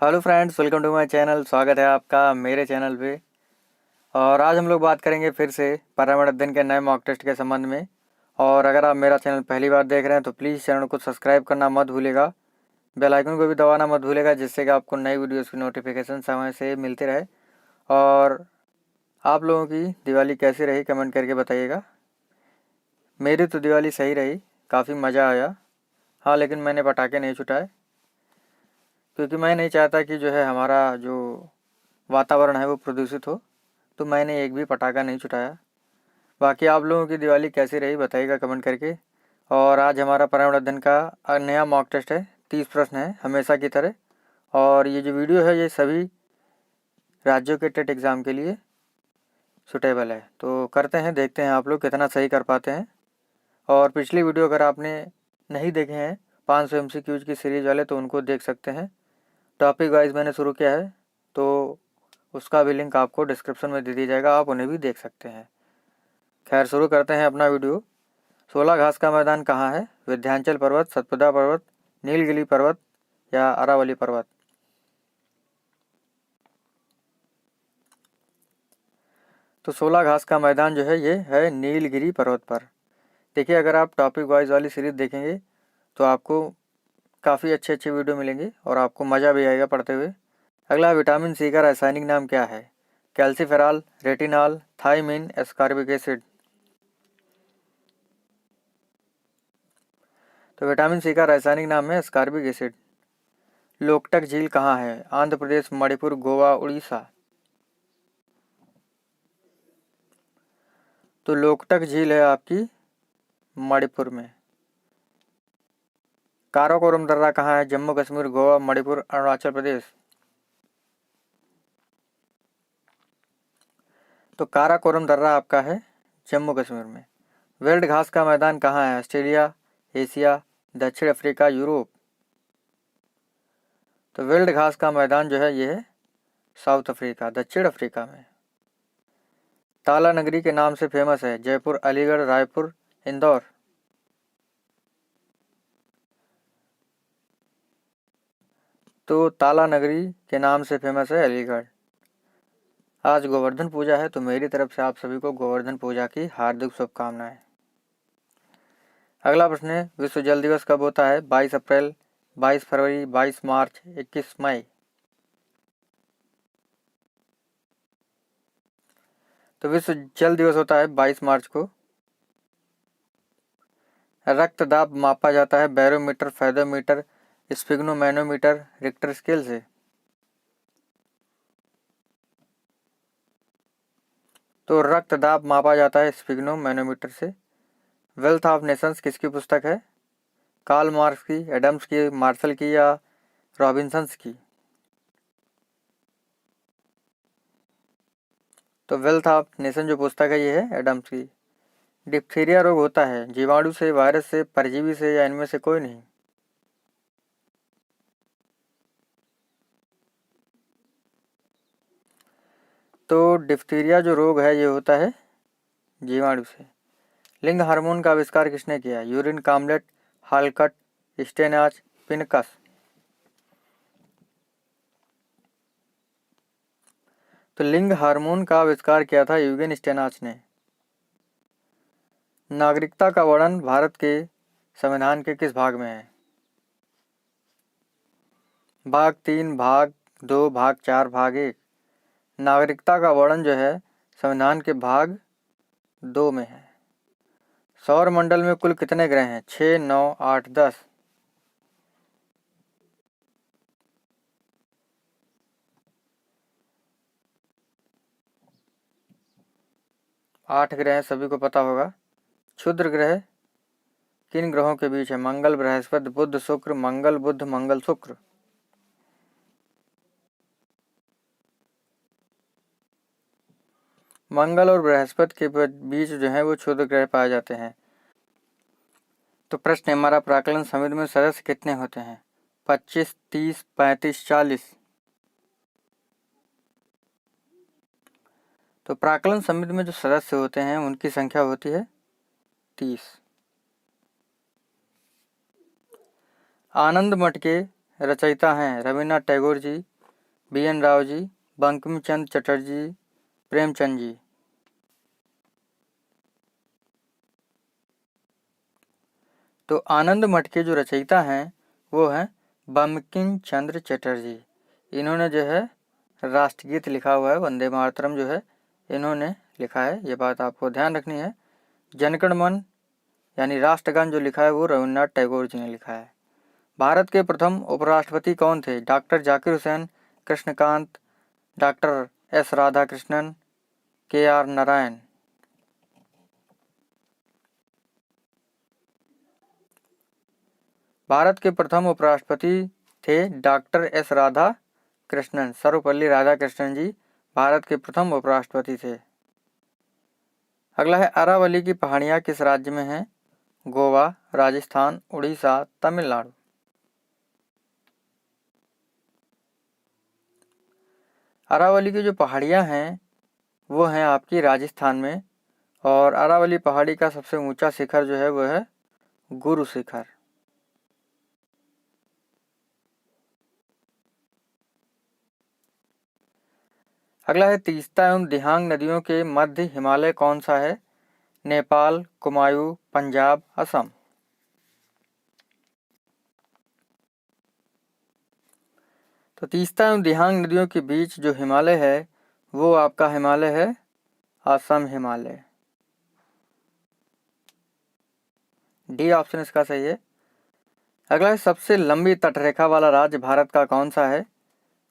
Hello friends, welcome to my channel. स्वागत है आपका मेरे चैनल पे। और आज हम लोग बात करेंगे फिर से पर्यावरण अध्ययन के नए मॉक टेस्ट के संबंध में। और अगर आप मेरा चैनल पहली बार देख रहे हैं तो प्लीज़ चैनल को सब्सक्राइब करना मत भूलिएगा, बेल आइकन को भी दबाना मत भूलिएगा, जिससे कि आपको नई वीडियोज़ की नोटिफिकेशन समय से मिलती रहे। और आप लोगों की दिवाली कैसी रही कमेंट करके बताइएगा। मेरी तो दिवाली सही रही, काफ़ी मज़ा आया। हाँ, लेकिन मैंने पटाखे नहीं छुटाए, क्योंकि मैं नहीं चाहता कि जो है हमारा जो वातावरण है वो प्रदूषित हो, तो मैंने एक भी पटाखा नहीं छुटाया। बाकी आप लोगों की दिवाली कैसी रही बताइएगा कमेंट करके। और आज हमारा पर्यावरण अध्ययन का नया मॉक टेस्ट है, 30 प्रश्न है हमेशा की तरह। और ये जो वीडियो है ये सभी राज्यों के टेट एग्ज़ाम के लिए सुटेबल है। तो करते हैं, देखते हैं आप लोग कितना सही कर पाते हैं। और पिछली वीडियो अगर आपने नहीं देखे हैं 500 MCQs की सीरीज़ वाले, तो उनको देख सकते हैं। टॉपिक वाइज मैंने शुरू किया है, तो उसका भी लिंक आपको डिस्क्रिप्शन में दे दिया जाएगा, आप उन्हें भी देख सकते हैं। खैर, शुरू करते हैं अपना वीडियो। 16 घास का मैदान कहाँ है? विंध्याचल पर्वत, सतपुड़ा पर्वत, नीलगिरी पर्वत या अरावली पर्वत? तो 16 घास का मैदान जो है ये है नीलगिरी पर्वत पर। देखिए, अगर आप टॉपिक वाइज वाली सीरीज देखेंगे तो आपको काफ़ी अच्छे अच्छे वीडियो मिलेंगे और आपको मज़ा भी आएगा पढ़ते हुए। अगला, विटामिन सी का रासायनिक नाम क्या है? Calciferol, retinol, thiamine, ascorbic acid? तो विटामिन सी का रासायनिक नाम है एस्कॉर्बिक एसिड। लोकटक झील कहाँ है? आंध्र प्रदेश, मणिपुर, गोवा, उड़ीसा? तो लोकटक झील है आपकी मणिपुर में। काराकोरम दर्रा कहाँ है? जम्मू कश्मीर, गोवा, मणिपुर, अरुणाचल प्रदेश? तो काराकोरम दर्रा आपका है जम्मू कश्मीर में। वेल्ड घास का मैदान कहाँ है? ऑस्ट्रेलिया, एशिया, दक्षिण अफ्रीका, यूरोप? तो वेल्ड घास का मैदान जो है ये है साउथ अफ्रीका, दक्षिण अफ्रीका में। ताला नगरी के नाम से फेमस है? जयपुर, अलीगढ़, रायपुर, इंदौर? तो ताला नगरी के नाम से फेमस है अलीगढ़। आज गोवर्धन पूजा है, तो मेरी तरफ से आप सभी को गोवर्धन पूजा की हार्दिक शुभकामनाएं। अगला प्रश्न है, विश्व जल दिवस कब होता है? 22 अप्रैल, 22 फरवरी, 22 मार्च, 21 मई? तो विश्व जल दिवस होता है 22 मार्च को। रक्तदाब मापा जाता है barometer, fathometer, sphygmomanometer, Richter scale से? तो रक्तदाब मापा जाता है स्फिग्नोमैनोमीटर से। वेल्थ ऑफ नेशंस किसकी पुस्तक है? कार्ल मार्क्स की, एडम्स की, मार्शल की या रॉबिन्सन्स की? तो वेल्थ ऑफ नेशन जो पुस्तक है ये है एडम्स की। डिप्थीरिया रोग होता है जीवाणु से, वायरस से, परजीवी से या इनमें से कोई नहीं? तो डिप्थीरिया जो रोग है ये होता है जीवाणु से। लिंग हार्मोन का आविष्कार किसने किया? यूरिन, कामलेट, हालकट, स्टेनाच, पिनकस? तो लिंग हार्मोन का आविष्कार किया था यूगेन स्टेनाच ने। नागरिकता का वर्णन भारत के संविधान के किस भाग में है? भाग 3, भाग 2, भाग 4, भाग 1? नागरिकता का वर्णन जो है संविधान के भाग 2 में है। सौर मंडल में कुल कितने ग्रह हैं? 6, 9, 8, 10? आठ ग्रह हैं, सभी को पता होगा। क्षुद्र ग्रह किन ग्रहों के बीच है? मंगल, बृहस्पति, बुध, शुक्र? मंगल, बुध, मंगल, शुक्र? मंगल और बृहस्पति के बीच जो है वो क्षुद्र ग्रह पाए जाते हैं। तो प्रश्न है हमारा, प्राक्कलन समिति में सदस्य कितने होते हैं? 25, 30, 35, 40? तो प्राक्कलन समिति में जो सदस्य होते हैं उनकी संख्या होती है 30। आनंद मठ के रचयिता हैं रविन्द्रनाथ टैगोर जी, BN राव जी, बंकिम चंद्र चटर्जी, प्रेमचंद जी। तो आनंद मठ के जो रचयिता हैं वो हैं बंकिम चंद्र चटर्जी। इन्होंने जो है राष्ट्रगीत लिखा हुआ है, वंदे मातरम जो है इन्होंने लिखा है, ये बात आपको ध्यान रखनी है। जनगण मन यानी राष्ट्रगान जो लिखा है वो रविन्द्रनाथ टैगोर जी ने लिखा है। भारत के प्रथम उपराष्ट्रपति कौन थे? Doctor Zakir Hussain, Krishnakant, doctor S Radhakrishnan, KR Narayan. Bharat के प्रथम उपराष्ट्रपति थे डॉक्टर एस राधाकृष्णन, सर्वपल्ली राधाकृष्णन जी भारत के प्रथम उपराष्ट्रपति थे। अगला है अरावली की पहाड़ियाँ किस राज्य में हैं? गोवा, राजस्थान, उड़ीसा, तमिलनाडु। अरावली की जो पहाड़ियाँ हैं वो हैं आपकी राजस्थान में, और अरावली पहाड़ी का सबसे ऊंचा शिखर जो है वो है गुरु शिखर। अगला है तीस्ता एवं दिहांग नदियों के मध्य हिमालय कौन सा है? नेपाल, कुमायूं, पंजाब, असम। तो तीस्ता एवं दिहांग नदियों के बीच जो हिमालय है वो आपका हिमालय है असम हिमालय। डी ऑप्शन इसका सही है। अगला है सबसे लंबी तटरेखा वाला राज्य भारत का कौन सा है?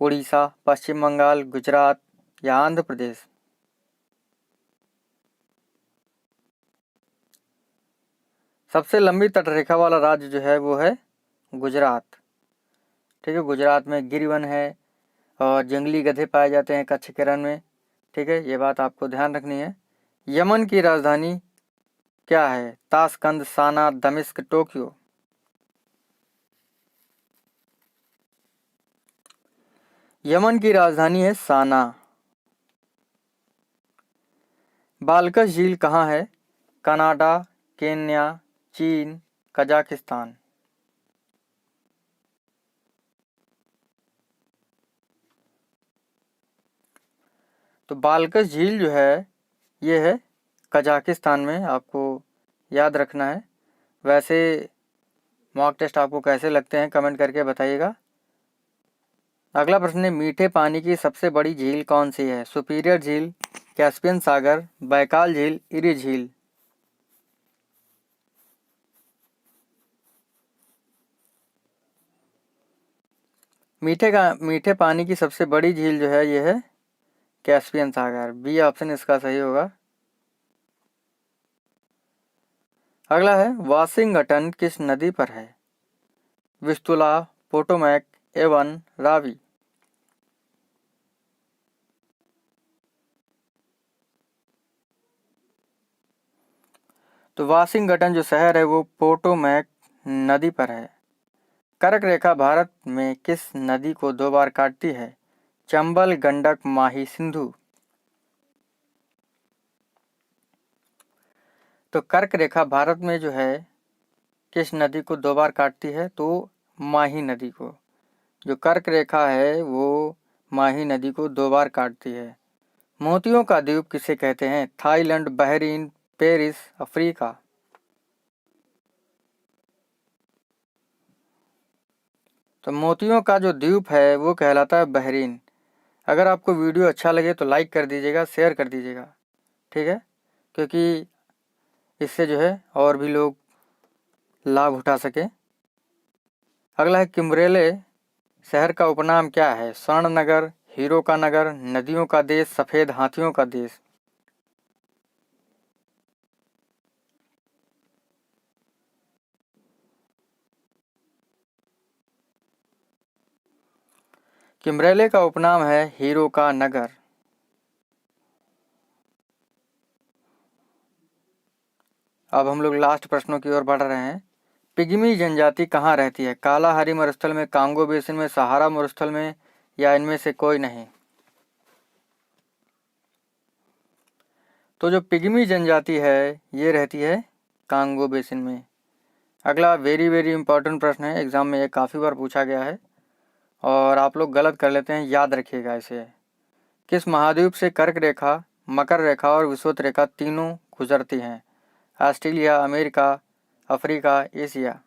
उड़ीसा, पश्चिम बंगाल, गुजरात या आंध्र प्रदेश। सबसे लंबी तटरेखा वाला राज्य जो है वो है गुजरात। ठीक है, गुजरात में गिरिवन है और जंगली गधे पाए जाते हैं कच्छ के रण में। ठीक है, ये बात आपको ध्यान रखनी है। यमन की राजधानी क्या है? ताशकंद, साना, दमिश्क, टोक्यो। यमन की राजधानी है साना। बालकस झील कहाँ है? कनाडा, केन्या, चीन, कजाकिस्तान। तो बालकस झील जो है ये है कजाकिस्तान में, आपको याद रखना है। वैसे मॉक टेस्ट आपको कैसे लगते हैं कमेंट करके बताइएगा। अगला प्रश्न है मीठे पानी की सबसे बड़ी झील कौन सी है? सुपीरियर झील, कैस्पियन सागर, बैकाल झील, इरी झील। मीठे पानी की सबसे बड़ी झील जो है ये है कैस्पियन सागर। बी ऑप्शन इसका सही होगा। अगला है वाशिंगटन किस नदी पर है? Vistula, Potomac, Avon, Ravi. तो वाशिंगटन जो शहर है वो पोटोमैक नदी पर है। कर्क रेखा भारत में किस नदी को 2 बार काटती है? चंबल, गंडक, माही, सिंधु। तो कर्क रेखा भारत में जो है किस नदी को 2 बार काटती है? तो माही नदी को। जो कर्क रेखा है वो माही नदी को 2 बार काटती है। मोतियों का द्वीप किसे कहते हैं? Thailand, Bahrain, Paris, Africa. तो मोतियों का जो द्वीप है वो कहलाता है बहरीन। अगर आपको वीडियो अच्छा लगे तो लाइक कर दीजिएगा, शेयर कर दीजिएगा। ठीक है, क्योंकि इससे जो है और भी लोग लाभ उठा सके। अगला है किम्बरेले शहर का उपनाम क्या है? स्वर्ण नगर, हीरो का नगर, नदियों का देश, सफ़ेद हाथियों का देश। किम्बरेले का उपनाम है हीरो का नगर। अब हम लोग लास्ट प्रश्नों की ओर बढ़ रहे हैं। पिग्मी जनजाति कहाँ रहती है? कालाहारी मरुस्थल में, कांगो बेसिन में, सहारा मरुस्थल में या इनमें से कोई नहीं। तो जो पिग्मी जनजाति है ये रहती है कांगो बेसिन में। अगला वेरी इंपॉर्टेंट प्रश्न है, एग्जाम में ये काफ़ी बार पूछा गया है और आप लोग गलत कर लेते हैं, याद रखिएगा इसे। किस महाद्वीप से कर्क रेखा, मकर रेखा और विषुवत रेखा तीनों गुजरती हैं? Australia, America, Africa, Asia.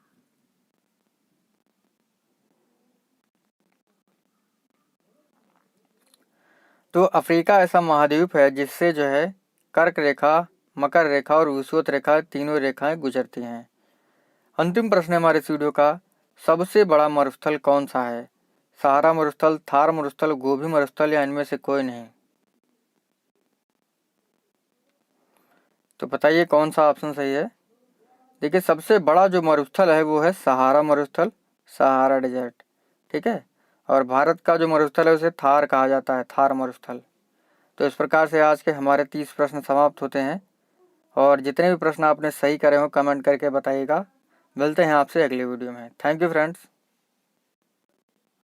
तो अफ्रीका ऐसा महाद्वीप है जिससे जो है कर्क रेखा, मकर रेखा और विषुवत रेखा तीनों रेखाएं गुजरती हैं। अंतिम प्रश्न है हमारे इस वीडियो का, सबसे बड़ा मरुस्थल कौन सा है? सहारा मरुस्थल, थार मरुस्थल, गोबी मरुस्थल या इनमें से कोई नहीं? तो बताइए कौन सा ऑप्शन सही है। देखिए सबसे बड़ा जो मरुस्थल है वो है सहारा मरुस्थल, सहारा डेजर्ट, ठीक है। और भारत का जो मरुस्थल है उसे थार कहा जाता है, थार मरुस्थल। तो इस प्रकार से आज के हमारे 30 प्रश्न समाप्त होते हैं। और जितने भी प्रश्न आपने सही करे हो कमेंट करके बताइएगा। मिलते हैं आपसे अगले वीडियो में। Thank you friends.